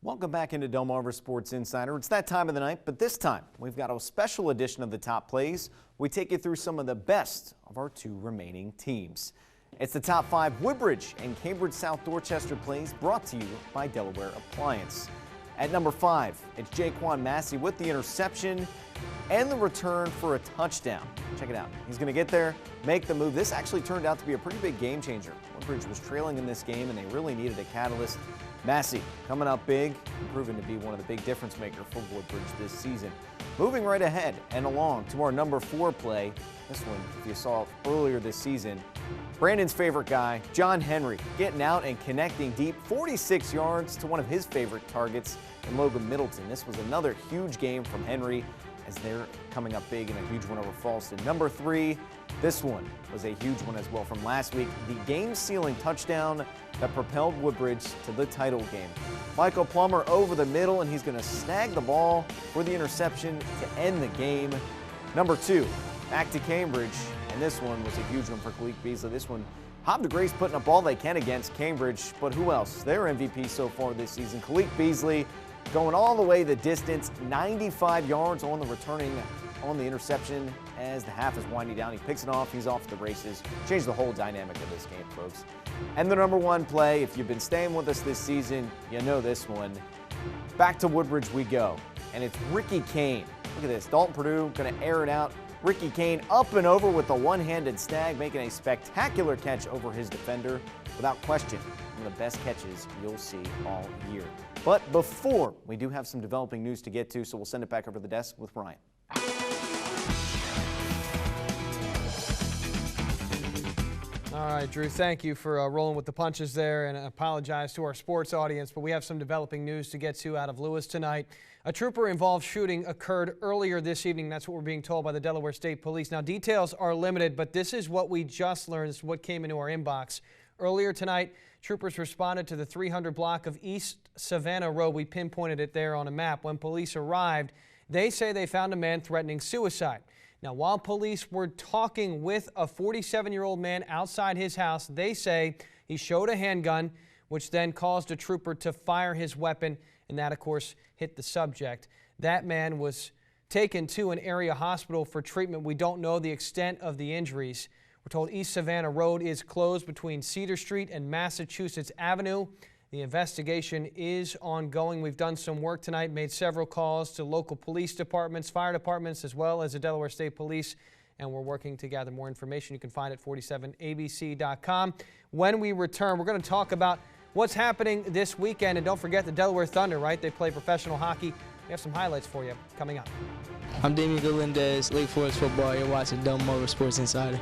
Welcome back into Delmarva Sports Insider. It's that time of the night, but this time we've got a special edition of the top plays. We take you through some of the best of our two remaining teams. It's the top 5 Woodbridge and Cambridge South Dorchester plays brought to you by Delaware Appliance. At number 5, it's Jaquan Massey with the interception and the return for a touchdown. Check it out. He's going to get there, make the move. This actually turned out to be a pretty big game changer. Woodbridge was trailing in this game and they really needed a catalyst. Massey coming up big, proven to be one of the big difference makers for Woodbridge this season. Moving right ahead and along to our number 4 play. This one, if you saw earlier this season, Brandon's favorite guy, John Henry, getting out and connecting deep, 46 yards to one of his favorite targets in Logan Middleton. This was another huge game from Henry as they're coming up big in a huge win over Falston. Number 3, this one was a huge one as well from last week. The game-sealing touchdown that propelled Woodbridge to the title game. Michael Plummer over the middle, and he's going to snag the ball for the interception to end the game. Number 2, back to Cambridge, and this one was a huge one for Kalik Beasley. This one, Havre de Grace putting up all they can against Cambridge, but who else? Their MVP so far this season, Kalik Beasley, going all the way the distance, 95 yards on the returning on the interception as the half is winding down. He picks it off. He's off to the races. Changed the whole dynamic of this game, folks. And the number 1 play, if you've been staying with us this season, you know this one. Back to Woodbridge we go, and it's Ricky Kane. Look at this. Dalton Purdue going to air it out. Ricky Kane up and over with the one-handed snag, making a spectacular catch over his defender. Without question, one of the best catches you'll see all year. But before, we do have some developing news to get to, so we'll send it back over to the desk with Ryan. All right, Drew, thank you for rolling with the punches there, and I apologize to our sports audience, but we have some developing news to get to out of Lewis tonight. A trooper-involved shooting occurred earlier this evening. That's what we're being told by the Delaware State Police. Now, details are limited, but this is what we just learned. This is what came into our inbox. Earlier tonight, troopers responded to the 300 block of East Savannah Road. We pinpointed it there on a map. When police arrived, they say they found a man threatening suicide. Now, while police were talking with a 47-year-old man outside his house, they say he showed a handgun, which then caused a trooper to fire his weapon, and that, of course, hit the subject. That man was taken to an area hospital for treatment. We don't know the extent of the injuries. We're told East Savannah Road is closed between Cedar Street and Massachusetts Avenue. The investigation is ongoing. We've done some work tonight, made several calls to local police departments, fire departments, as well as the Delaware State Police, and we're working to gather more information. You can find it at 47abc.com. When we return, we're going to talk about what's happening this weekend, and don't forget the Delaware Thunder, right? They play professional hockey. We have some highlights for you coming up. I'm Damian Galindez, Lake Forest football. You're watching Delmarva Sports Insider.